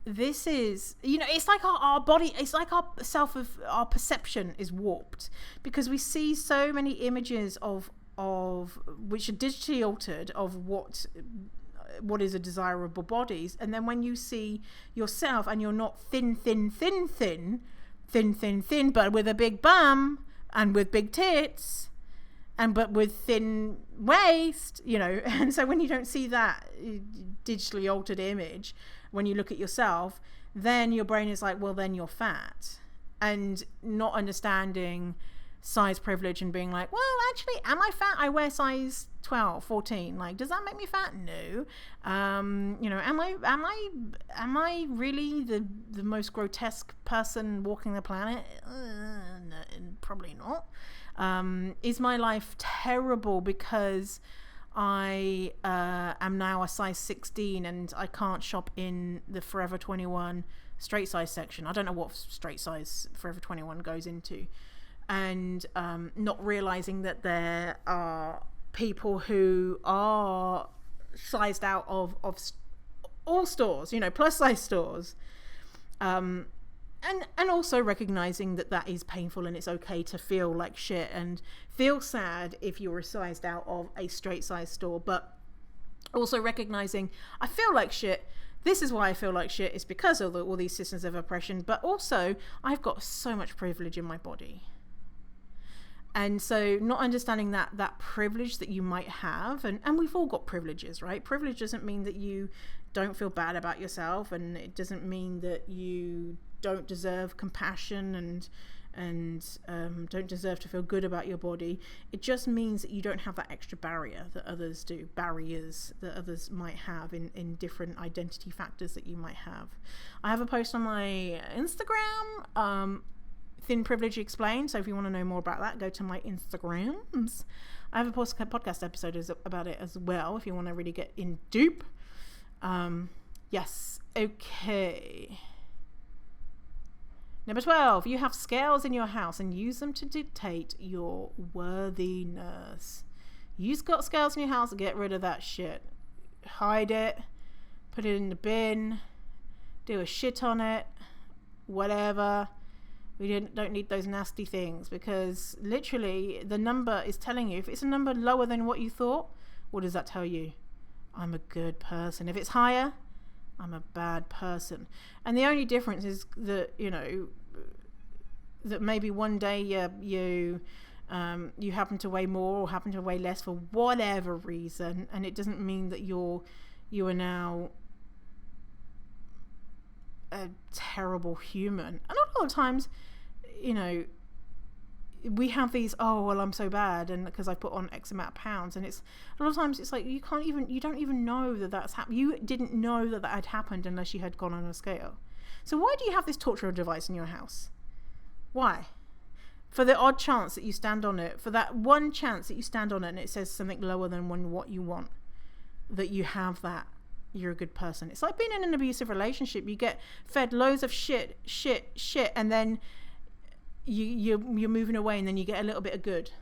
this is, it's like our body, it's like our perception is warped, because we see so many images of which are digitally altered of what is a desirable bodies, and then when you see yourself and you're not thin, but with a big bum and with big tits, but with thin waist, and so when you don't see that digitally altered image, when you look at yourself, then your brain is like, well, then you're fat, and not understanding size privilege and being like, well, actually, am I fat? I wear size 12, 14. Like, does that make me fat? No. Am I really the most grotesque person walking the planet? No, probably not. Is my life terrible because I am now a size 16 and I can't shop in the Forever 21 straight size section. I don't know what straight size Forever 21 goes into. And not realizing that there are people who are sized out of all stores, plus size stores. And also recognizing that is painful and it's okay to feel like shit and feel sad if you were sized out of a straight size store, but also recognizing I feel like shit. This is why I feel like shit. It's because of all these systems of oppression, but also I've got so much privilege in my body. And so not understanding that privilege that you might have, and we've all got privileges, right? Privilege doesn't mean that you don't feel bad about yourself, and it doesn't mean that you don't deserve compassion and don't deserve to feel good about your body. It just means that you don't have that extra barrier that others do, barriers that others might have in different identity factors that you might have. I have a post on my Instagram, Thin Privilege Explained, so if you want to know more about that, go to my Instagrams. I have a podcast episode about it as well if you want to really get in deep. Yes, okay. Number 12, you have scales in your house and use them to dictate your worthiness. You've got scales in your house, get rid of that shit. Hide it, put it in the bin, do a shit on it, whatever. We don't need those nasty things, because literally the number is telling you, if it's a number lower than what you thought, what does that tell you? I'm a good person. If it's higher, I'm a bad person. And the only difference is that, that maybe one day you happen to weigh more or happen to weigh less for whatever reason, and it doesn't mean that you are now a terrible human. And a lot of times, we have these, oh well, I'm so bad, and because I put on X amount of pounds, and it's a lot of times it's like you don't even know that's happened. You didn't know that had happened unless you had gone on a scale. So why do you have this torture device in your house? Why? For the odd chance that you stand on it, for that one chance that you stand on it and it says something lower than what you want, that you have that, you're a good person. It's like being in an abusive relationship. You get fed loads of shit, and then you're moving away, and then you get a little bit of good.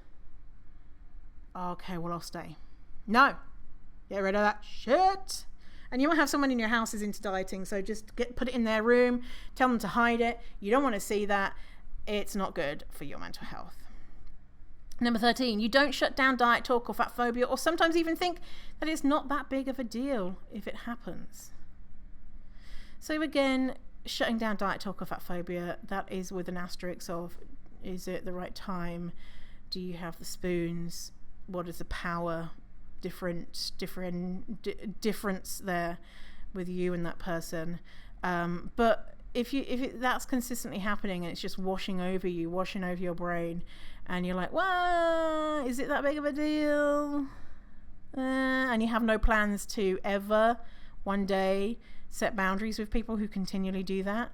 Okay, well, I'll stay. No, get rid of that shit. And you might have someone in your house who's into dieting, so just put it in their room, tell them to hide it. You don't want to see that. It's not good for your mental health. Number 13, you don't shut down diet talk or fat phobia, or sometimes even think that it's not that big of a deal if it happens. So again, shutting down diet talk or fat phobia, that is with an asterisk of, is it the right time? Do you have the spoons? What is the power difference there with you and that person? But if that's consistently happening and it's just washing over your brain, and you're like, well, is it that big of a deal? And you have no plans to ever one day set boundaries with people who continually do that,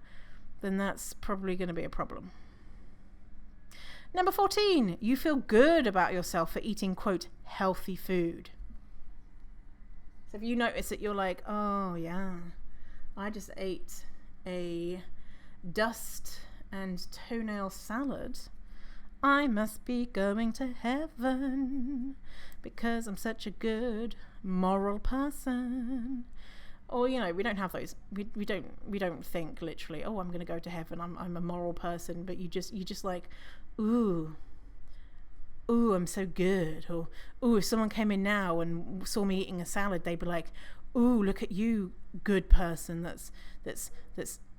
then that's probably going to be a problem. Number 14, you feel good about yourself for eating, quote, healthy food. So if you notice that you're like, oh yeah, I just ate a dust and toenail salad, I must be going to heaven because I'm such a good moral person. Or, we don't have those. We don't think literally, oh, I'm going to go to heaven, I'm a moral person. But you just like, ooh, I'm so good. Or, ooh, if someone came in now and saw me eating a salad, they'd be like, ooh, look at you, good person that's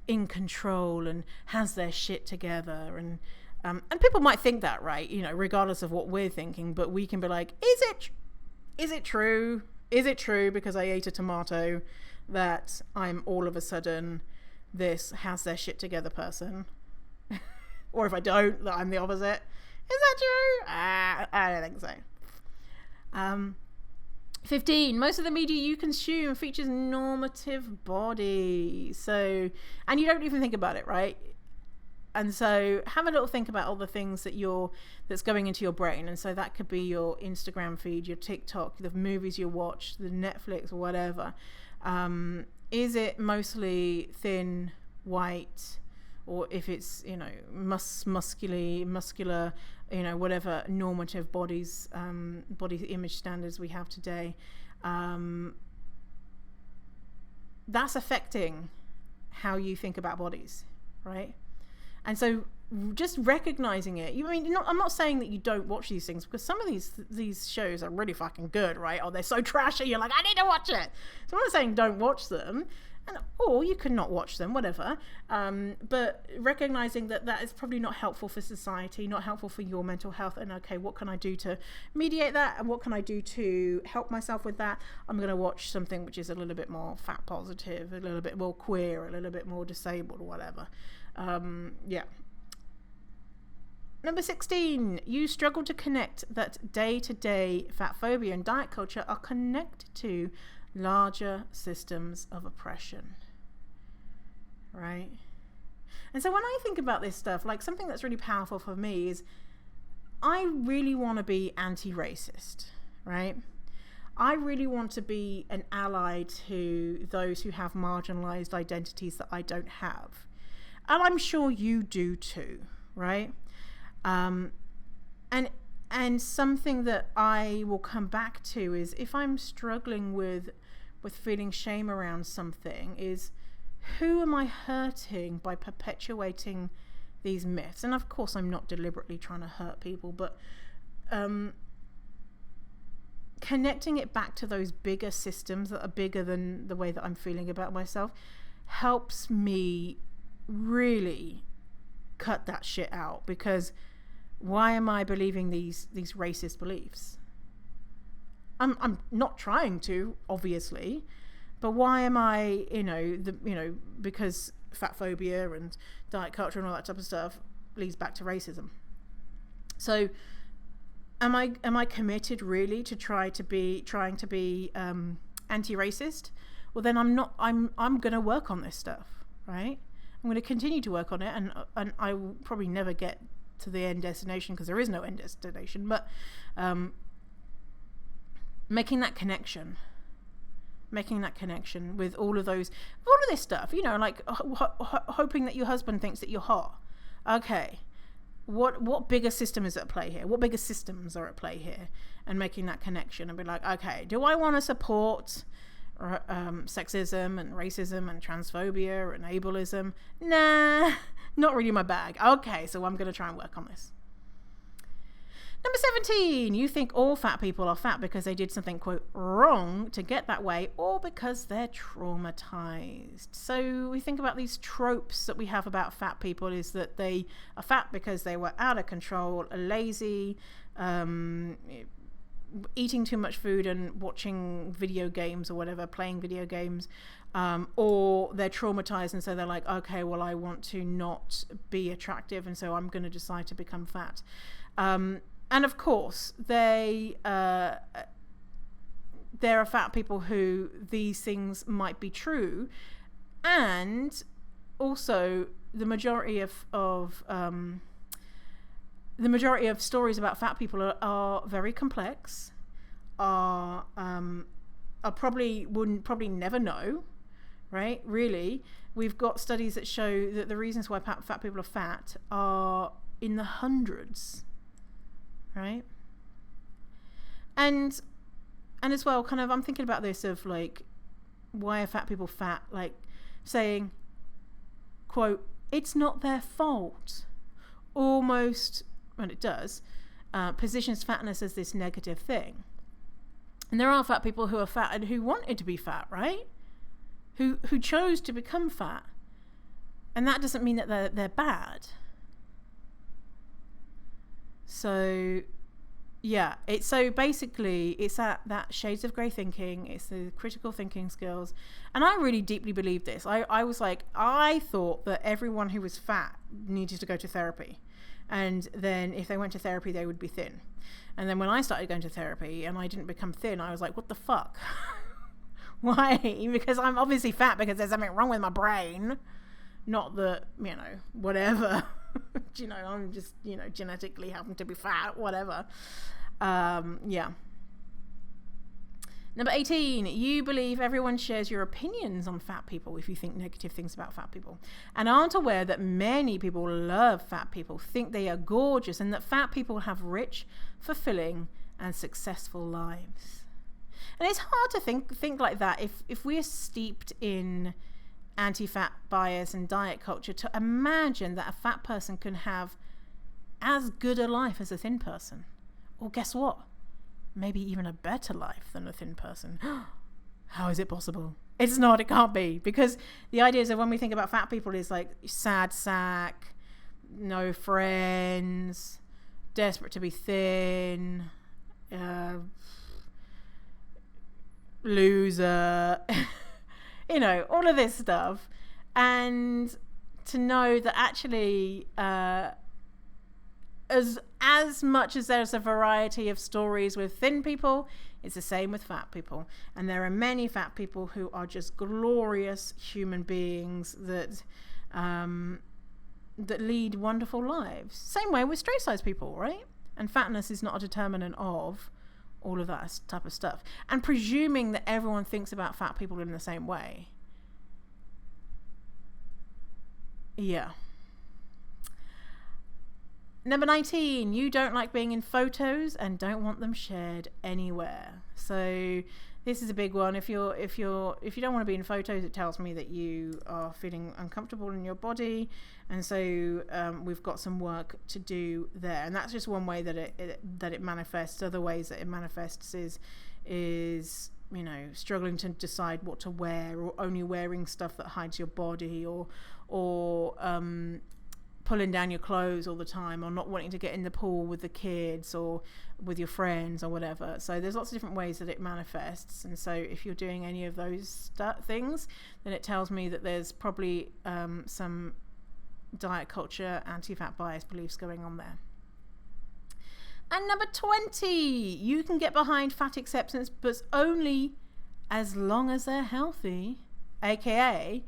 in control and has their shit together. And people might think that, right? Regardless of what we're thinking, but we can be like, is it true? Is it true because I ate a tomato that I'm all of a sudden this has their shit together person? Or if I don't, that I'm the opposite? Is that true? I don't think so. 15, most of the media you consume features normative body. So, and you don't even think about it, right? And so have a little think about all the things that's going into your brain. And so that could be your Instagram feed, your TikTok, the movies you watch, the Netflix, or whatever. Is it mostly thin, white, or if it's, muscular, whatever normative body image standards we have today, that's affecting how you think about bodies, right? And so just recognizing it. I'm not saying that you don't watch these things, because some of these shows are really fucking good, right? Or they're so trashy, you're like, I need to watch it. So I'm not saying don't watch them, or you can not watch them, whatever. But recognizing that is probably not helpful for society, not helpful for your mental health. And okay, what can I do to mediate that? And what can I do to help myself with that? I'm going to watch something which is a little bit more fat positive, a little bit more queer, a little bit more disabled, or whatever. Number 16, you struggle to connect that day-to-day fat phobia and diet culture are connected to larger systems of oppression, right? And so when I think about this stuff, like something that's really powerful for me is I really want to be anti-racist, right? I really want to be an ally to those who have marginalized identities that I don't have. And I'm sure you do too, right? And something that I will come back to is if I'm struggling with feeling shame around something, is who am I hurting by perpetuating these myths? And of course I'm not deliberately trying to hurt people, but connecting it back to those bigger systems that are bigger than the way that I'm feeling about myself helps me really cut that shit out. Because why am I believing these racist beliefs? I'm not trying to, obviously, but why am I, because fat phobia and diet culture and all that type of stuff leads back to racism. So am I committed really to trying to be anti-racist? Well, then I'm going to work on this stuff, right? I'm going to continue to work on it, and I will probably never get to the end destination, because there is no end destination, but making that connection with all of this stuff, like hoping that your husband thinks that you're hot. Okay, what bigger system is at play here? What bigger systems are at play here? And making that connection and be like, okay, do I want to support sexism and racism and transphobia and ableism? Nah, not really my bag. Okay, so I'm going to try and work on this. Number 17, you think all fat people are fat because they did something, quote, wrong to get that way, or because they're traumatized. So we think about these tropes that we have about fat people, is that they are fat because they were out of control, lazy, eating too much food and watching video games or whatever, playing video games, or they're traumatized, and so they're like, okay, well, I want to not be attractive, and so I'm going to decide to become fat. And of course, there are fat people who these things might be true, and also the majority of stories about fat people are very complex. Are probably never know, right? Really, we've got studies that show that the reasons why fat people are fat are in the hundreds. Right? And as well, kind of, I'm thinking about this of like, why are fat people fat? Like saying, quote, it's not their fault. Almost, when it does, positions fatness as this negative thing. And there are fat people who are fat and who wanted to be fat, right? Who chose to become fat. And that doesn't mean that they're bad. So yeah, it's that shades of grey thinking, it's the critical thinking skills. And I really deeply believe this. I thought that everyone who was fat needed to go to therapy, and then if they went to therapy they would be thin. And then when I started going to therapy and I didn't become thin, I was like, what the fuck? Why? Because I'm obviously fat because there's something wrong with my brain, not that, whatever. I'm just, genetically happen to be fat, whatever. Yeah. Number 18, you believe everyone shares your opinions on fat people if you think negative things about fat people, and aren't aware that many people love fat people, think they are gorgeous, and that fat people have rich, fulfilling, and successful lives. And it's hard to think like that if we are steeped in anti-fat bias and diet culture, to imagine that a fat person can have as good a life as a thin person. Or guess what? Maybe even a better life than a thin person. How is it possible? It's not, it can't be. Because the idea is that when we think about fat people, is like sad sack, no friends, desperate to be thin, loser, all of this stuff. And to know that actually, as much as there's a variety of stories with thin people, it's the same with fat people. And there are many fat people who are just glorious human beings that lead wonderful lives. Same way with straight size people, right? And fatness is not a determinant of all of that type of stuff. And presuming that everyone thinks about fat people in the same way. Yeah. Number 19, you don't like being in photos and don't want them shared anywhere. So this is a big one. If you don't want to be in photos, it tells me that you are feeling uncomfortable in your body, and so we've got some work to do there. And that's just one way that it manifests. Other ways that it manifests is struggling to decide what to wear, or only wearing stuff that hides your body, or pulling down your clothes all the time, or not wanting to get in the pool with the kids or with your friends or whatever. So there's lots of different ways that it manifests. And so if you're doing any of those things, then it tells me that there's probably some diet culture, anti-fat bias beliefs going on there. And number 20, you can get behind fat acceptance, but only as long as they're healthy, aka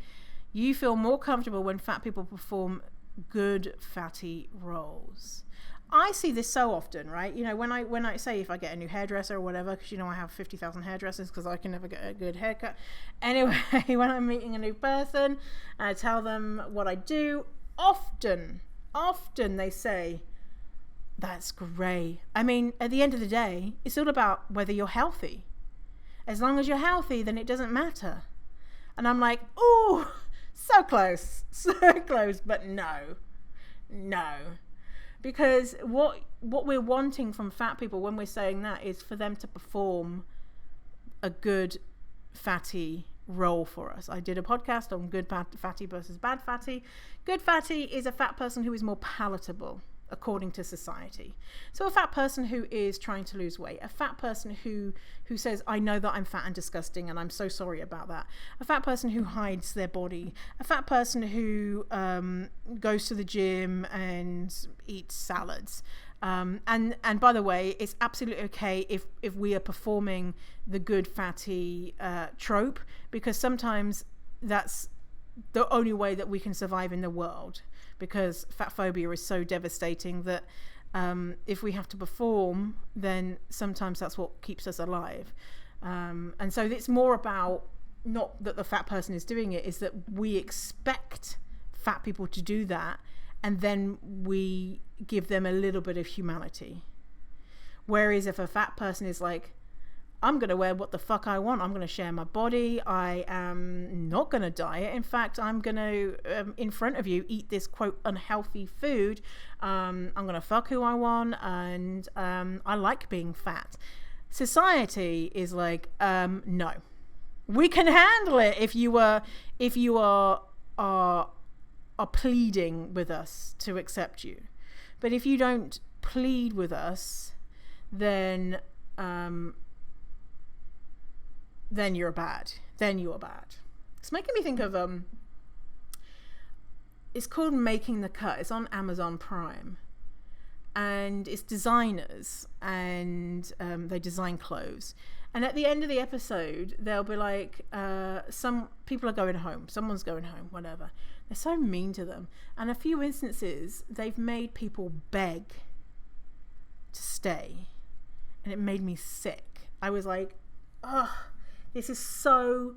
you feel more comfortable when fat people perform good fatty roles. I see this so often, right? When I say, if I get a new hairdresser or whatever, because I have 50,000 hairdressers because I can never get a good haircut. Anyway, when I'm meeting a new person, I tell them what I do. Often they say, "That's great." I mean, at the end of the day, it's all about whether you're healthy. As long as you're healthy, then it doesn't matter. And I'm like, ooh, so close, but no. Because what we're wanting from fat people when we're saying that is for them to perform a good fatty role for us. I did a podcast on good fatty versus bad fatty. Good fatty is a fat person who is more palatable according to society. So a fat person who is trying to lose weight, a fat person who says, I know that I'm fat and disgusting and I'm so sorry about that, a fat person who hides their body, a fat person who goes to the gym and eats salads. And by the way, it's absolutely okay if we are performing the good fatty trope, because sometimes that's the only way that we can survive in the world, because fat phobia is so devastating that if we have to perform, then sometimes that's what keeps us alive. And so it's more about not that the fat person is doing it, is that we expect fat people to do that, and then we give them a little bit of humanity. Whereas if a fat person is like, I'm going to wear what the fuck I want, I'm going to share my body, I am not going to diet, in fact I'm going to in front of you eat this quote unhealthy food, I'm going to fuck who I want, and I like being fat. Society is like, no, we can handle it if you are pleading with us to accept you. But if you don't plead with us, then you're bad. Then you are bad. It's making me think of it's called Making the Cut. It's on Amazon Prime, and it's designers, and they design clothes. And at the end of the episode, they'll be like, some people are going home. Someone's going home, whatever. They're so mean to them. And a few instances, they've made people beg to stay. And it made me sick. I was like, ugh, this is so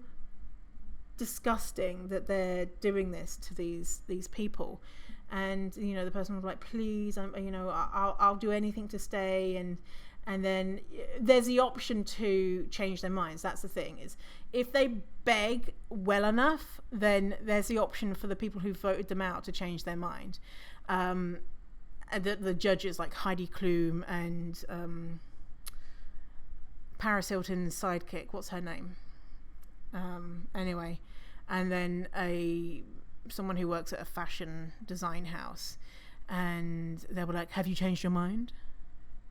disgusting that they're doing this to these people. And, you know, the person was like, please, I'll do anything to stay. And then there's the option to change their minds. That's the thing, is if they beg well enough, then there's the option for the people who voted them out to change their mind. The judges like Heidi Klum and Paris Hilton's sidekick, what's her name? Anyway, and then someone who works at a fashion design house, and they were like, have you changed your mind?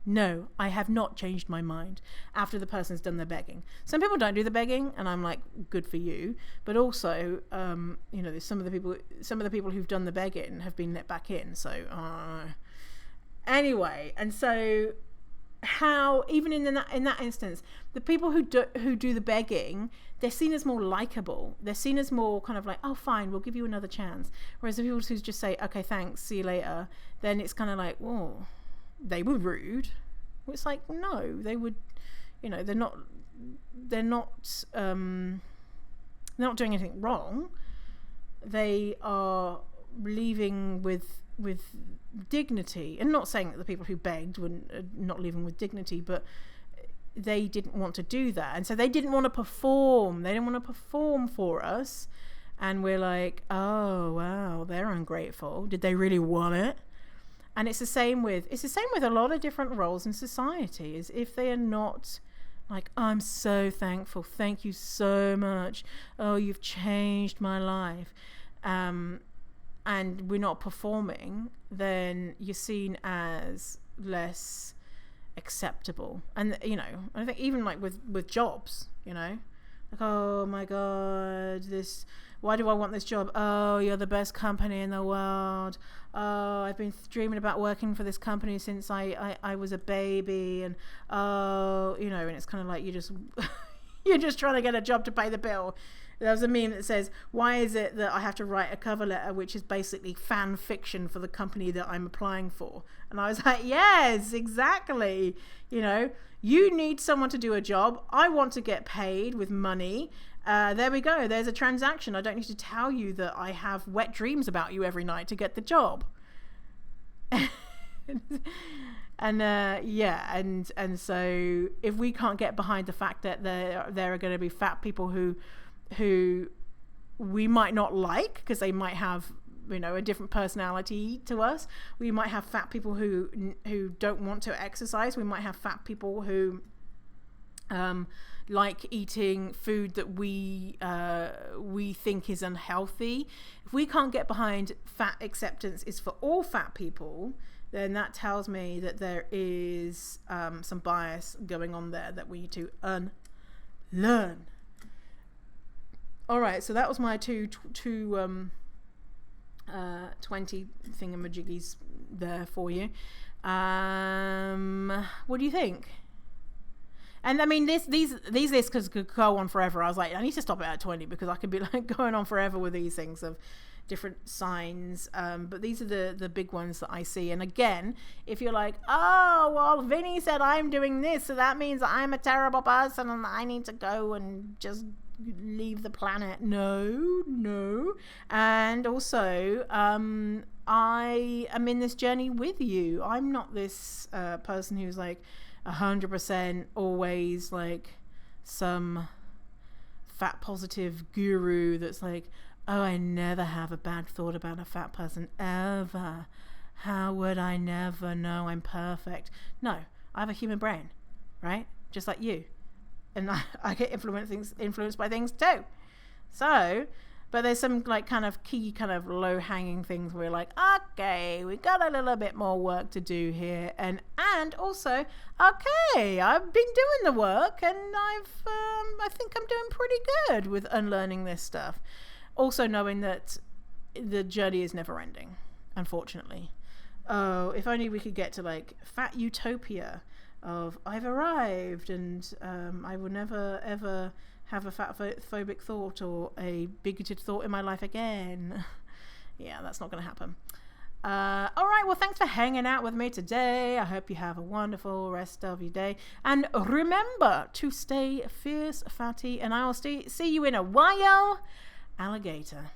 No, I have not changed my mind, after the person's done their begging. Some people don't do the begging, and I'm like, good for you. But also, you know, there's some of the people who've done the begging have been let back in. So anyway, and so how even in that instance, the people who do the begging, they're seen as more likable. They're seen as more kind of like, oh fine, we'll give you another chance. Whereas the people who just say, okay, thanks, see you later, then it's kind of like, whoa, they were rude. It's like, no, they would, you know, they're not doing anything wrong. They are leaving with dignity, and not saying that the people who begged were not leaving with dignity, but they didn't want to do that, and so they didn't want to perform. They didn't want to perform for us, and we're like, oh wow, they're ungrateful. Did they really want it? And it's the same with a lot of different roles in society. Is if they are not like, I'm so thankful, thank you so much, oh, you've changed my life, and we're not performing, then you're seen as less acceptable. And you know, I think even like with jobs, you know, like, oh my god, why do I want this job? Oh, you're the best company in the world. Oh, I've been dreaming about working for this company since I was a baby. And oh, you know, and it's kind of like you're just trying to get a job to pay the bill. There was a meme that says, why is it that I have to write a cover letter which is basically fan fiction for the company that I'm applying for? And I was like, yes, exactly. You know, you need someone to do a job. I want to get paid with money. There we go. There's a transaction. I don't need to tell you that I have wet dreams about you every night to get the job. And so if we can't get behind the fact that there are going to be fat people who we might not like because they might have, you know, a different personality to us. We might have fat people who don't want to exercise. We might have fat people who like eating food that we think is unhealthy. If we can't get behind fat acceptance is for all fat people, then that tells me that there is some bias going on there that we need to unlearn. All right, so that was my 20 thingamajiggies there for you. What do you think? And I mean, these lists could go on forever. I was like, I need to stop it at 20 because I could be like going on forever with these things of different signs. But these are the big ones that I see. And again, if you're like, oh, well, Vinny said I'm doing this, so that means I'm a terrible person and I need to go and just leave the planet. No. And also, I am in this journey with you. I'm not this person who's like 100% always like some fat positive guru that's like, oh, I never have a bad thought about a fat person ever. How would I never know I'm perfect? No, I have a human brain, right? Just like you. And I get influenced by things too. So, but there's some like kind of key, kind of low hanging things where you're like, okay, we got a little bit more work to do here, and also, okay, I've been doing the work, and I think I'm doing pretty good with unlearning this stuff. Also knowing that the journey is never ending, unfortunately. Oh, if only we could get to like fat utopia. of I've arrived and I will never ever have a fat phobic thought or a bigoted thought in my life again. Yeah, that's not going to happen. All right, well, thanks for hanging out with me today. I hope you have a wonderful rest of your day. And remember to stay fierce, fatty, and I will see you in a while, alligator.